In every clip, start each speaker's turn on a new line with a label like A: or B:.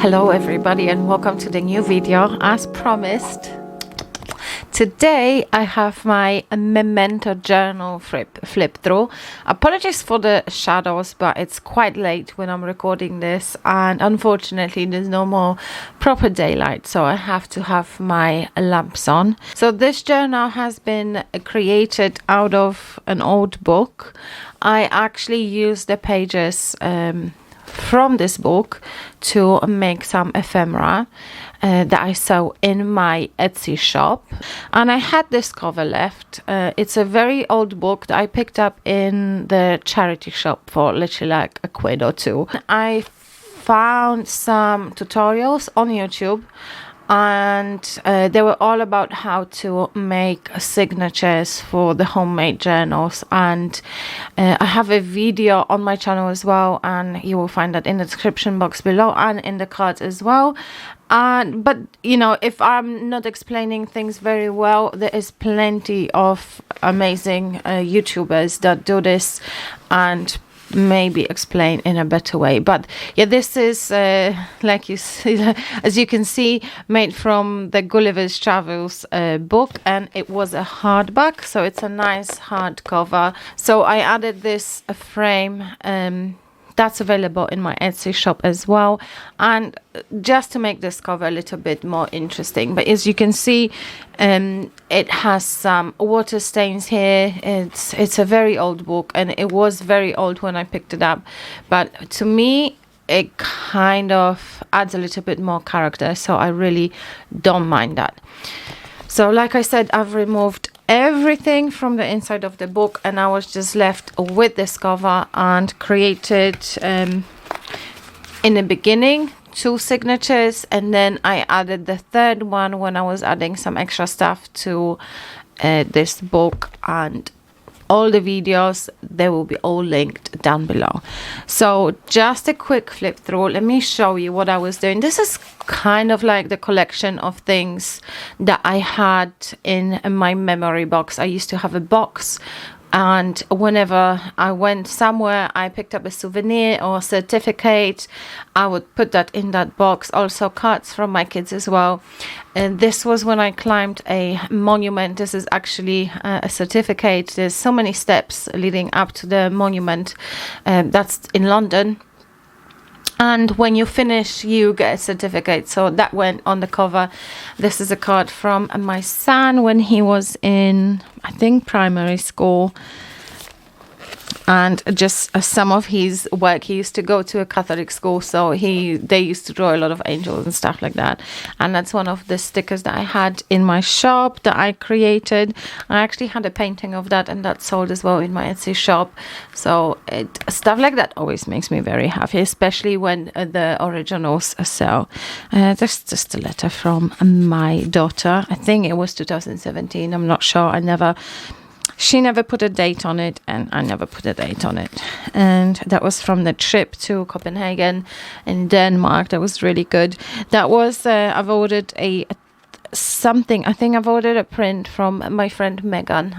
A: Hello everybody and welcome to the new video. As promised, today I have my Memento journal flip through. Apologies for the shadows, but it's quite late when I'm recording this and unfortunately there's no more proper daylight, so I have to have my lamps on. So this journal has been created out of an old book. I actually used the pages from this book to make some ephemera that I saw in my Etsy shop, and I had this cover left. It's a very old book that I picked up in the charity shop for literally like a quid or two. I found some tutorials on YouTube and they were all about how to make signatures for the homemade journals, and I have a video on my channel as well, and you will find that in the description box below and in the cards as well. But you know, if I'm not explaining things very well, there is plenty of amazing YouTubers that do this and maybe explain in a better way. But yeah, this is like you see, as you can see, made from the Gulliver's Travels book, and it was a hardback, so it's a nice hardcover. So I added this frame that's available in my Etsy shop as well, and just to make this cover a little bit more interesting. But as you can see, it has some water stains here. It's a very old book, and it was very old when I picked it up, but to me it kind of adds a little bit more character, so I really don't mind that. So like I said, I've removed everything from the inside of the book, and I was just left with this cover and created in the beginning 2 signatures, and then I added the third one when I was adding some extra stuff to this book. And all the videos, they will be all linked down below. So just a quick flip through. Let me show you what I was doing. This is kind of like the collection of things that I had in my memory box. I used to have a box, and whenever I went somewhere, I picked up a souvenir or a certificate, I would put that in that box. Also cards from my kids as well. And this was when I climbed a monument. This is actually a certificate. There's so many steps leading up to the monument that's in London, and when you finish you get a certificate, so that went on the cover. This is a card from my son when he was in, I think, primary school, and just some of his work. He used to go to a Catholic school, so they used to draw a lot of angels and stuff like that, and that's one of the stickers that I had in my shop that I created. I actually had a painting of that, and that sold as well in my Etsy shop. So stuff like that always makes me very happy, especially when the originals sell. That's just a letter from my daughter. I think it was 2017, I'm not sure. She never put a date on it, and I never put a date on it. And that was from the trip to Copenhagen in Denmark. That was really good. That was, I've ordered something. I think I've ordered a print from my friend Megan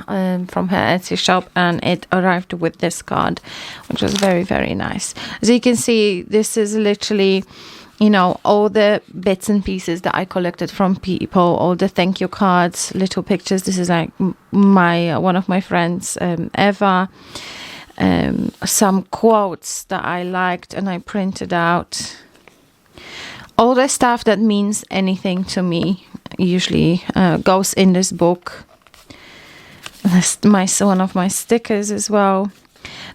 A: from her Etsy shop, and it arrived with this card, which was very, very nice. As you can see, this is literally, you know, all the bits and pieces that I collected from people, all the thank you cards, little pictures. This is like one of my friends, Eva, some quotes that I liked and I printed out. All the stuff that means anything to me usually goes in this book. That's one of my stickers as well.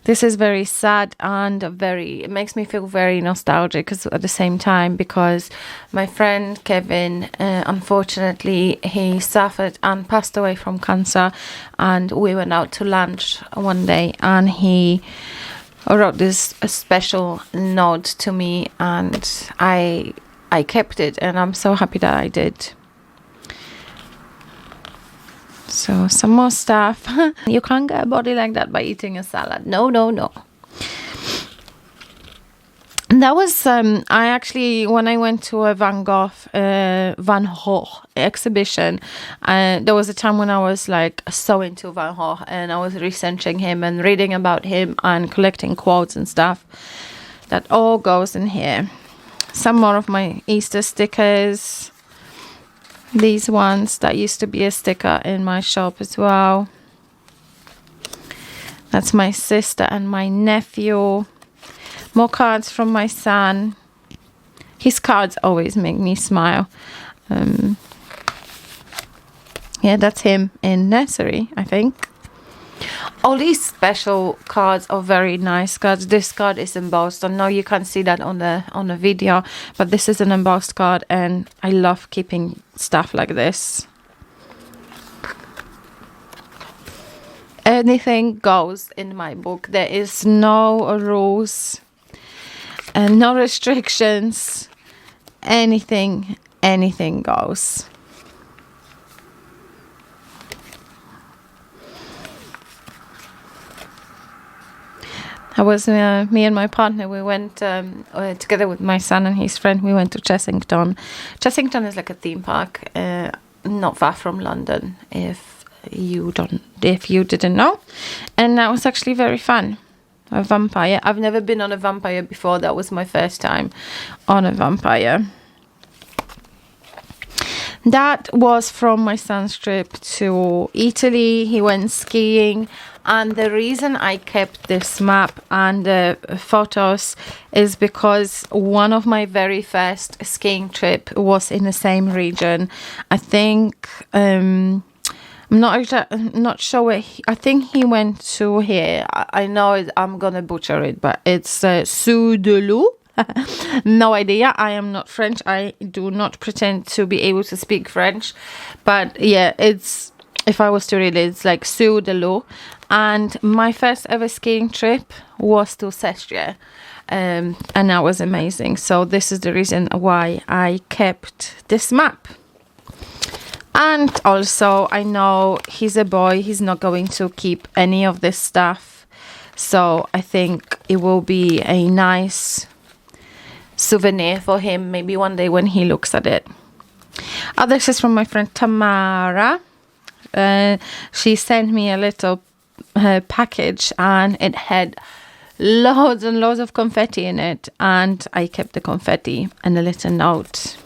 A: This is very sad and it makes me feel very nostalgic at the same time, because my friend Kevin, unfortunately, he suffered and passed away from cancer, and we went out to lunch one day and he wrote this special note to me, and I kept it, and I'm so happy that I did. So some more stuff. You can't get a body like that by eating a salad. No, no, no. And that was, I actually, when I went to a Van Gogh exhibition, there was a time when I was like so into Van Gogh, and I was researching him and reading about him and collecting quotes and stuff. That all goes in here. Some more of my Easter stickers. These ones that used to be a sticker in my shop as well. That's my sister and my nephew. More cards from my son. His cards always make me smile. Yeah, that's him in nursery, I think. All these special cards are very nice cards. This card is embossed. I know you can't see that on the video, but this is an embossed card, and I love keeping stuff like this. Anything goes in my book. There is no rules and no restrictions. Anything goes. I was me and my partner. We went together with my son and his friend. We went to Chessington. Chessington is like a theme park, not far from London. If you didn't know, and that was actually very fun. A vampire. I've never been on a vampire before. That was my first time on a vampire. That was from my son's trip to Italy. He went skiing, and the reason I kept this map and the photos is because one of my very first skiing trip was in the same region. I think I'm not sure where I think he went to here. I know I'm gonna butcher it, but it's Sud-de-Loup. No idea. I am not French. I do not pretend to be able to speak French, but yeah, it's, if I was to read it, it's like Sud-de-Loup. And my first ever skiing trip was to Sestria, and that was amazing. So this is the reason why I kept this map. And also, I know he's a boy, he's not going to keep any of this stuff, so I think it will be a nice souvenir for him, maybe one day when he looks at it. Oh, this is from my friend Tamara. She sent me a little package, and it had loads and loads of confetti in it, and I kept the confetti and a little note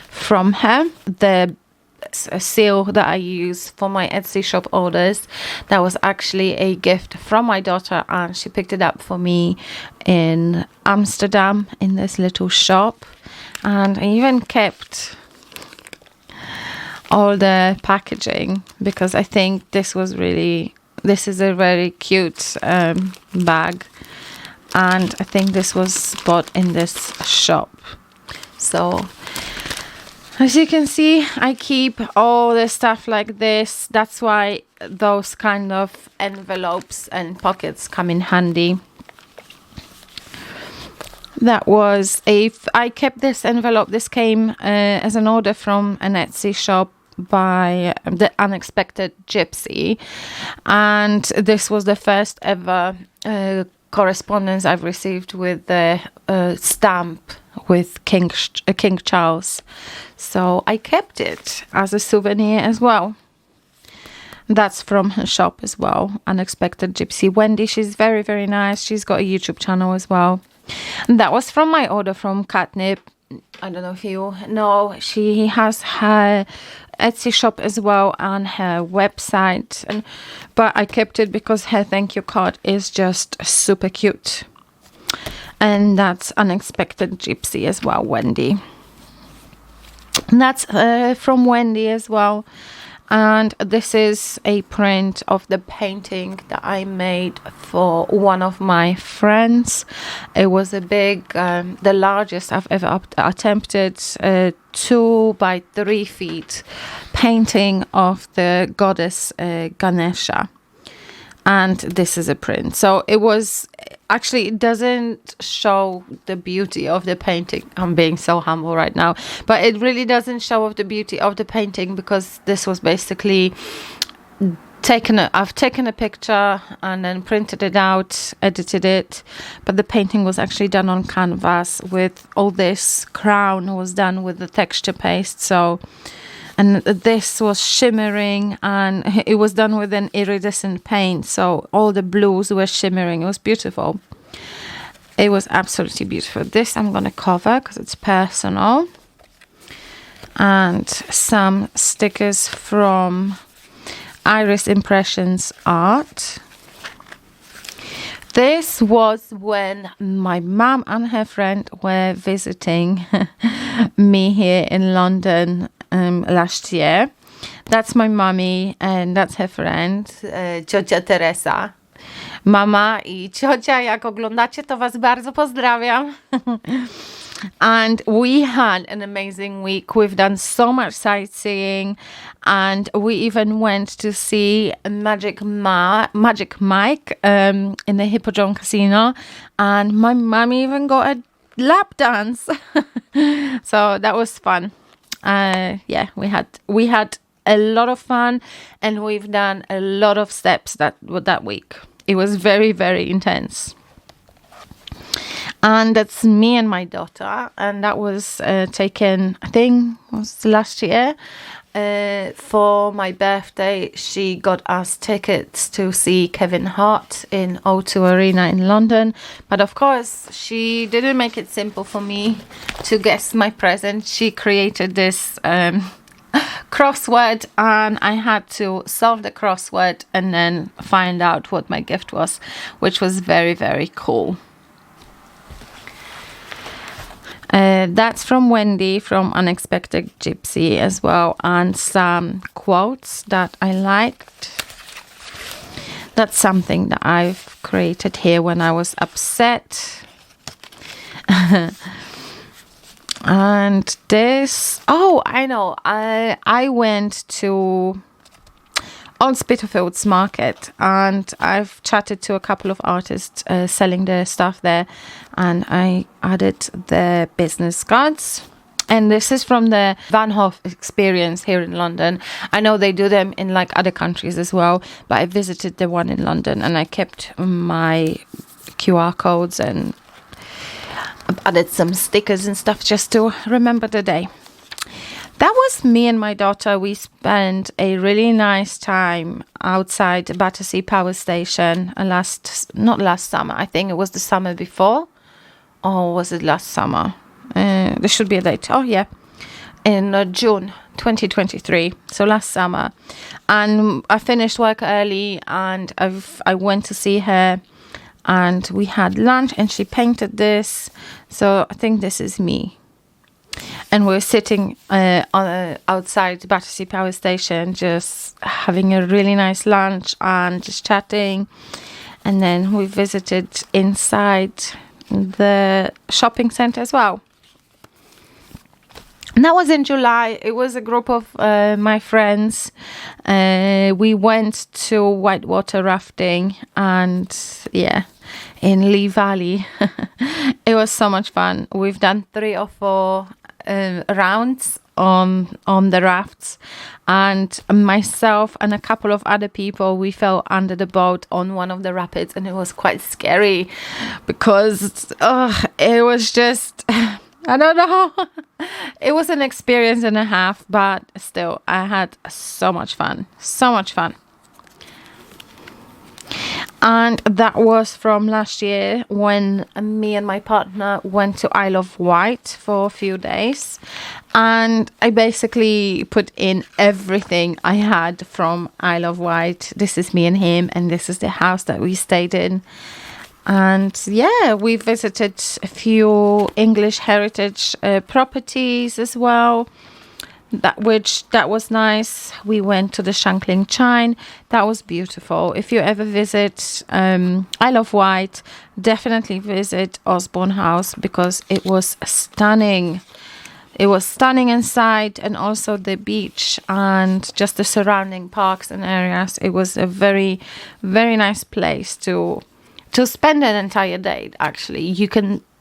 A: from her. The seal that I use for my Etsy shop orders, that was actually a gift from my daughter, and she picked it up for me in Amsterdam in this little shop. And I even kept all the packaging because I think this is a very cute bag, and I think this was bought in this shop. So as you can see, I keep all the stuff like this. That's why those kind of envelopes and pockets come in handy. That was I kept this envelope. This came as an order from an Etsy shop by the Unexpected Gypsy, and this was the first ever correspondence I've received with the stamp with King Charles. So I kept it as a souvenir as well. That's from her shop as well, Unexpected Gypsy. Wendy, she's very, very nice. She's got a YouTube channel as well. And that was from my order from Catnip. I don't know if you know, she has her Etsy shop as well and her website. But I kept it because her thank you card is just super cute. And that's Unexpected Gypsy as well, Wendy. And that's from Wendy as well. And this is a print of the painting that I made for one of my friends. It was a big, the largest I've ever attempted, 2 by 3 feet painting of the goddess Ganesha. And this is a print. So it was, actually it doesn't show the beauty of the painting. I'm being so humble right now, but it really doesn't show off the beauty of the painting because this was basically I've taken a picture and then printed it out, edited it, but the painting was actually done on canvas with all this crown was done with the texture paste. So, and this was shimmering, and it was done with an iridescent paint, so all the blues were shimmering. It was beautiful. It was absolutely beautiful. This I'm going to cover because it's personal. And some stickers from Iris Impressions Art. This was when my mum and her friend were visiting me here in London last year. That's my mummy and that's her friend, ciocia Teresa. Mama i ciocia, jak oglądacie, to was bardzo pozdrawiam. And we had an amazing week. We've done so much sightseeing, and we even went to see Magic Mike in the Hippodrome Casino, and my mum even got a lap dance. So that was fun. Yeah, we had a lot of fun, and we've done a lot of steps that week. It was very, very intense. And that's me and my daughter, and that was taken, I think, was last year. For my birthday, she got us tickets to see Kevin Hart in O2 Arena in London. But of course, she didn't make it simple for me to guess my present. She created this crossword, and I had to solve the crossword and then find out what my gift was, which was very, very cool. That's from Wendy from Unexpected Gypsy as well, and some quotes that I liked. That's something that I've created here when I was upset. And this, oh, I know, I went to Old Spitalfields Market, and I've chatted to a couple of artists selling their stuff there, and I added their business cards. And this is from the Van Hoff experience here in London. I know they do them in like other countries as well, but I visited the one in London, and I kept my QR codes and added some stickers and stuff just to remember the day. That was me and my daughter. We spent a really nice time outside Battersea Power Station not last summer. I think it was the summer before. Or was it last summer? There should be a date. Oh, yeah. In June 2023. So last summer. And I finished work early, and I went to see her, and we had lunch, and she painted this. So I think this is me. And we're sitting outside Battersea Power Station, just having a really nice lunch and just chatting. And then we visited inside the shopping centre as well. And that was in July. It was a group of my friends. We went to whitewater rafting, and yeah, in Lee Valley. It was so much fun. We've done 3 or 4 rounds on the rafts, and myself and a couple of other people, we fell under the boat on one of the rapids, and it was quite scary because it was just I don't know. It was an experience and a half, but still I had so much fun. And that was from last year when me and my partner went to Isle of Wight for a few days. And I basically put in everything I had from Isle of Wight. This is me and him, and this is the house that we stayed in. And yeah, we visited a few English heritage properties as well. That was nice. We went to the Shanklin Chine. That was beautiful. If you ever visit Isle of Wight, definitely visit Osborne House because it was stunning. It was stunning inside, and also the beach and just the surrounding parks and areas. It was a very, very nice place to spend an entire day. Actually,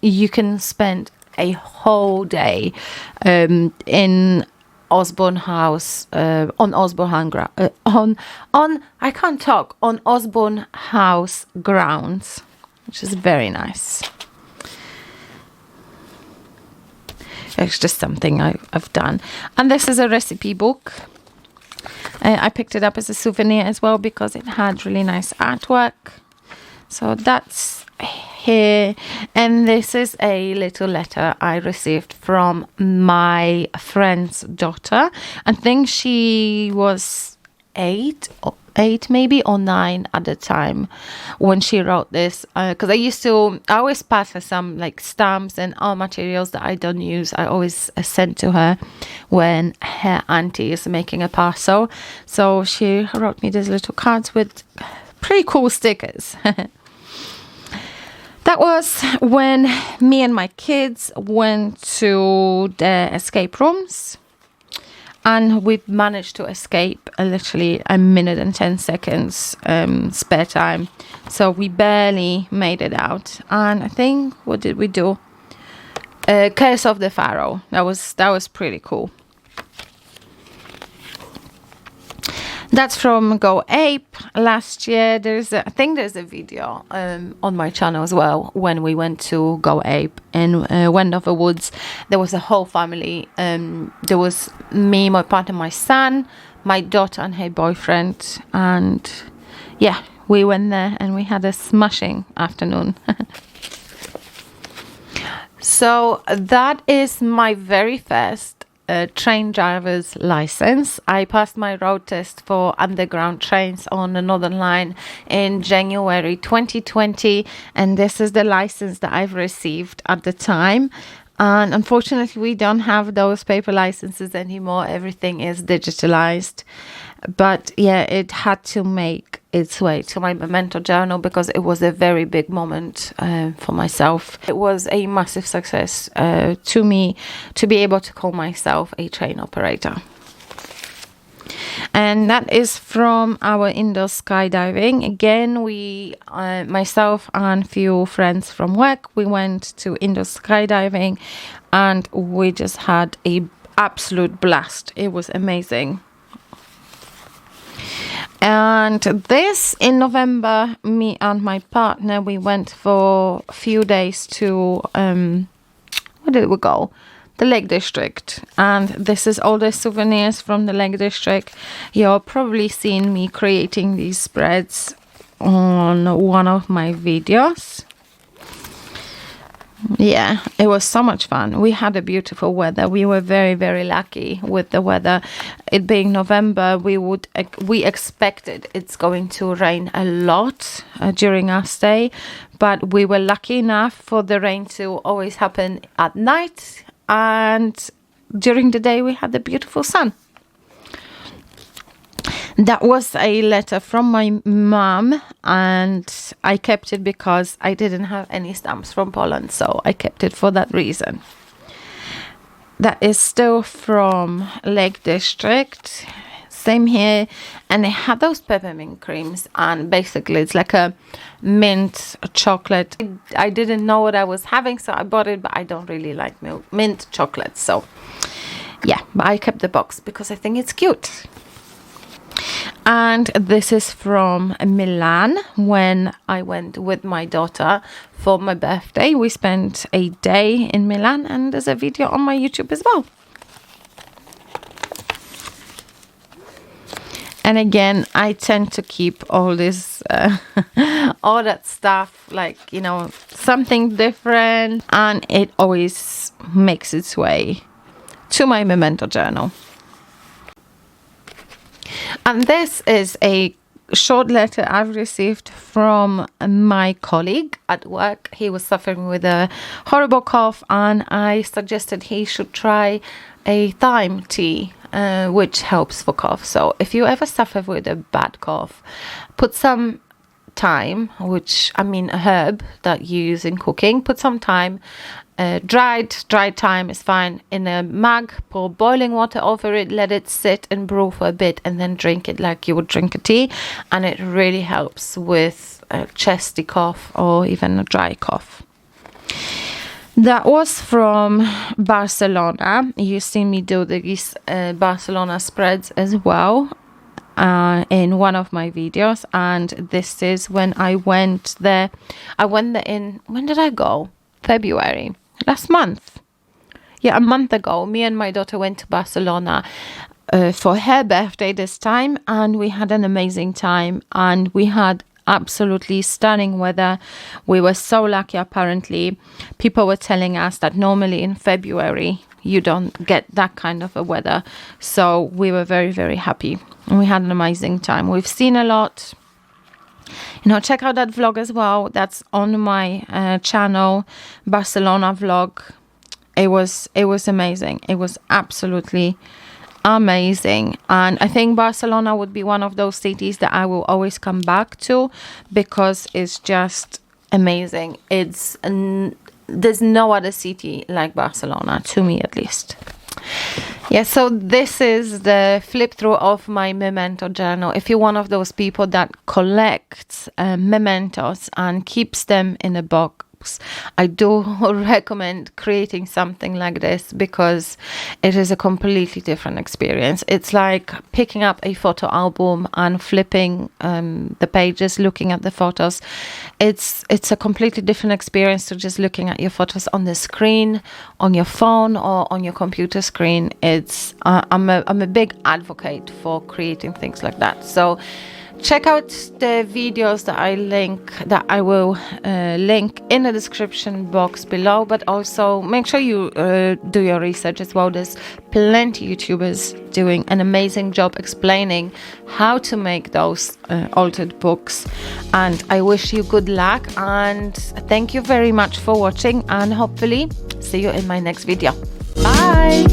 A: you can spend a whole day in Osborne House, on Osborne House grounds, which is very nice. It's just something I've done. And this is a recipe book. I picked it up as a souvenir as well because it had really nice artwork. So that's here, and this is a little letter I received from my friend's daughter. I think she was 8 maybe, or 9 at the time when she wrote this, because I always pass her some like stamps and all materials that I don't use. I always send to her when her auntie is making a parcel. So she wrote me these little cards with pretty cool stickers. That was when me and my kids went to the escape rooms, and we managed to escape literally a minute and 10 seconds spare time. So we barely made it out. And I think, what did we do? Curse of the Pharaoh. That was pretty cool. That's from Go Ape last year. I think there's a video on my channel as well when we went to Go Ape in Wendover Woods. There was a whole family. There was me, my partner, my son, my daughter and her boyfriend. And yeah, we went there and we had a smashing afternoon. So that is my very first train driver's license. I passed my road test for underground trains on the Northern Line in January 2020, and this is the license that I've received at the time. And unfortunately, we don't have those paper licenses anymore. Everything is digitalized. But yeah, it had to make its way to my Memento journal because it was a very big moment for myself. It was a massive success to me to be able to call myself a train operator. And that is from our indoor skydiving. Again, myself and few friends from work, we went to indoor skydiving and we just had a absolute blast. It was amazing. And this, in November, me and my partner, we went for a few days to, where did we go? The Lake District. And this is all the souvenirs from the Lake District. You're probably seen me creating these spreads on one of my videos. Yeah, it was so much fun. We had a beautiful weather. We were very, very lucky with the weather. It being November, we expected it's going to rain a lot during our stay, but we were lucky enough for the rain to always happen at night, and during the day we had the beautiful sun. That was a letter from my mom, and I kept it because I didn't have any stamps from Poland, so I kept it for that reason. That is still from Lake District. Same here, and they had those peppermint creams, and basically it's like a mint chocolate. I didn't know what I was having, so I bought it, but I don't really like mint chocolate, so yeah, but I kept the box because I think it's cute. And this is from Milan, when I went with my daughter for my birthday. We spent a day in Milan, and there's a video on my YouTube as well. And again, I tend to keep all this, all that stuff, like, you know, something different, and it always makes its way to my Memento journal. And this is a short letter I've received from my colleague at work. He was suffering with a horrible cough, and I suggested he should try a thyme tea, which helps for cough. So if you ever suffer with a bad cough, put some thyme, which I mean a herb that you use in cooking, put some thyme. Dried thyme is fine, in a mug, pour boiling water over it, let it sit and brew for a bit, and then drink it like you would drink a tea, and it really helps with a chesty cough or even a dry cough. That was from Barcelona. You've seen me do these Barcelona spreads as well in one of my videos, and this is when I went there. I went there in, when did I go? February. Last month. Yeah, a month ago, me and my daughter went to Barcelona for her birthday this time, and we had an amazing time, and we had absolutely stunning weather. We were so lucky. Apparently people were telling us that normally in February you don't get that kind of a weather, so we were very, very happy and we had an amazing time. We've seen a lot. You know, check out that vlog as well. That's on my channel, Barcelona vlog. It was amazing. It was absolutely amazing. And I think Barcelona would be one of those cities that I will always come back to because it's just amazing. There's no other city like Barcelona, to me at least. Yeah, so this is the flip through of my Memento journal. If you're one of those people that collects mementos and keeps them in a box, I do recommend creating something like this because it is a completely different experience. It's like picking up a photo album and flipping the pages, looking at the photos. It's a completely different experience to just looking at your photos on the screen, on your phone or on your computer screen. I'm a big advocate for creating things like that. So check out the videos that I will link in the description box below, but also make sure you do your research as well. There's plenty of YouTubers doing an amazing job explaining how to make those altered books, and I wish you good luck and thank you very much for watching, and hopefully see you in my next video. Bye.